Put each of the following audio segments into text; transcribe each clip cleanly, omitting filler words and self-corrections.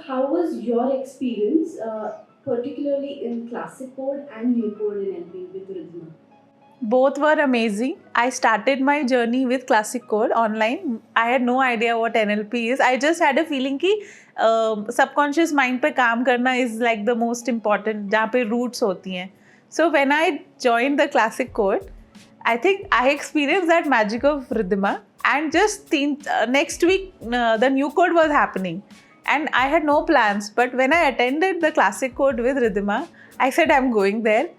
how was your experience, particularly in classic code and new code in NLP with Ridhima? Both were amazing. I started my journey with classic code online. I had no idea what NLP is. I just had a feeling कि subconscious mind पे काम करना is like the most important, जहाँ पे roots होती हैं. So when I joined the classic code, I think I experienced that magic of Ridhima, and just next week the new code was happening, and I had no plans. But when I attended the classic code with Ridhima, I said I'm going there,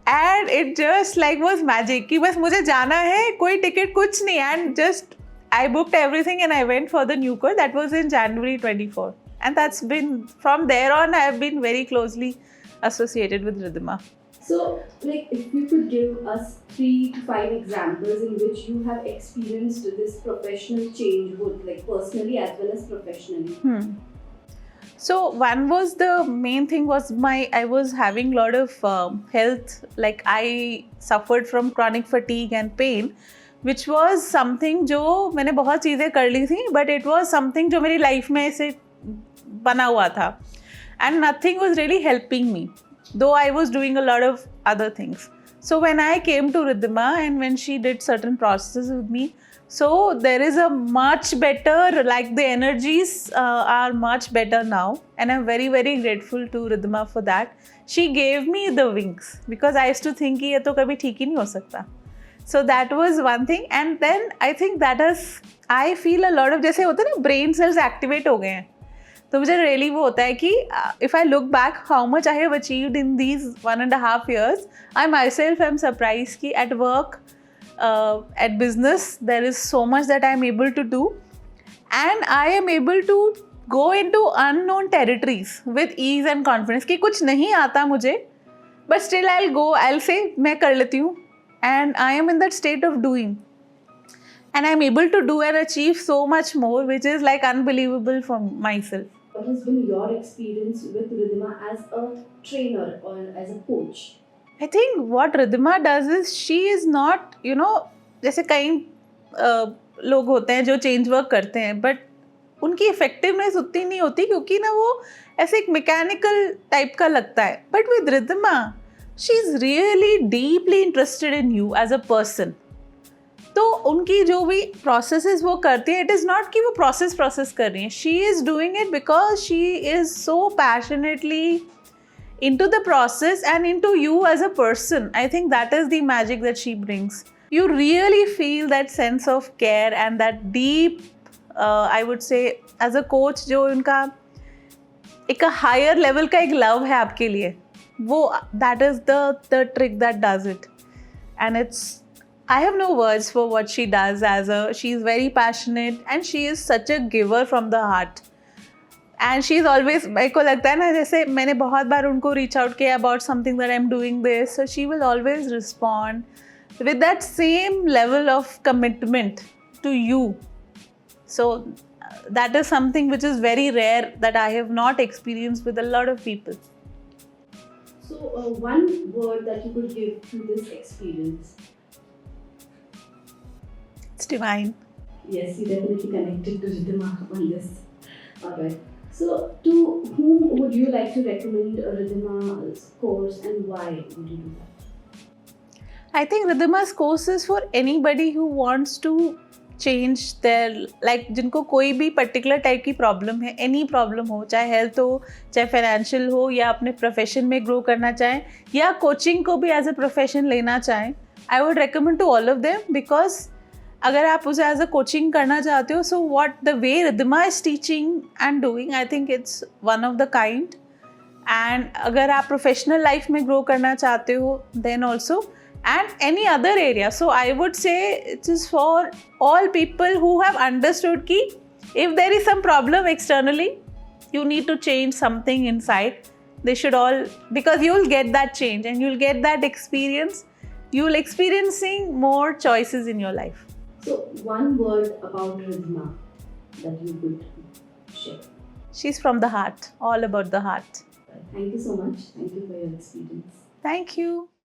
and it just like was magic. कि बस मुझे जाना है, कोई ticket कुछ नहीं, and just I booked everything and I went for the new code. That was in January 24, and that's been from there on. I have been very closely associated with Ridhima. So, like, if you could give us 3 to 5 examples in which you have experienced this professional change, both like personally as well as professionally. So one was, the main thing was I was having a lot of health, like I suffered from chronic fatigue and pain, which was something जो मैंने बहुत चीज़ें कर ली थी, but it was something जो मेरी life में ऐसे बना हुआ था, and nothing was really helping me, though I was doing a lot of other things. So when I came to Ridhima and when she did certain processes with me, so there is a much better, like the energies are much better now, and I'm very very grateful to Ridhima for that. She gave me the wings because I used to think कि ये तो कभी ठीक ही नहीं हो सकता. So that was one thing, and then I think that is, I feel a lot of, जैसे होता है ना brain cells activate हो गए हैं, तो मुझे really वो होता है कि if I look back how much I have achieved in these 1.5 years, I myself am surprised कि at work, at business, there is so much that I am able to do, and I am able to go into unknown territories with ease and confidence कि कुछ नहीं आता मुझे, but still I'll go, I'll say मैं कर लेती हूँ, and I am in that state of doing, and I'm able to do and achieve so much more, which is like unbelievable for myself. What has been your experience with Ridhima as a trainer or as a coach? I think what Ridhima does is she is not, you know, जैसे कई लोग होते हैं जो change work करते हैं, but उनकी effectiveness उतनी नहीं होती क्योंकि ना वो ऐसे एक मैकेनिकल टाइप का लगता है. But with Ridhima, she is really deeply interested in you as a person. तो उनकी जो भी प्रोसेसेस वो करती है, इट इज़ नॉट कि वो प्रोसेस कर रही हैं. She is doing it because she is so passionately into the process and into you as a person. I think that is the magic that she brings. You really feel that sense of care and that deep, I would say, as a coach, जो उनका एक higher level का एक love है आपके लिए, वो that is the trick that does it. And it's, I have no words for what she does she's very passionate and she is such a giver from the heart. And she is always, मेरे को लगता है ना, जैसे मैंने बहुत बार उनको reach out किया about something that I'm doing this, so she will always respond with that same level of commitment to you. So that is something which is very rare that I have not experienced with a lot of people. So one word that you could give to this experience? It's divine. Yes, you definitely connected to Ridhima on this. Alright. So, to whom would you like to recommend Ridhima's course and why would you do that? I think Ridhima's course is for anybody who wants to change their, like जिनको कोई भी particular type की problem है, any problem हो, चाहे health हो, चाहे financial हो, या अपने profession में grow करना चाहें, या coaching को भी as a profession लेना चाहें, I would recommend to all of them, because अगर आप उसे एज अ कोचिंग करना चाहते हो, so what the way Ridhima is teaching and doing, I think it's one of the kind. And अगर आप प्रोफेशनल लाइफ में ग्रो करना चाहते हो, then also, and any other area, so I would say it is for all people who have understood कि if there is some problem externally, you need to change something inside. They should all, because you will get that change and you will get that experience. You will experiencing more choices in your life. So one word about Ridhima that you could share. She's from the heart, all about the heart. Thank you so much. Thank you for your experience. Thank you.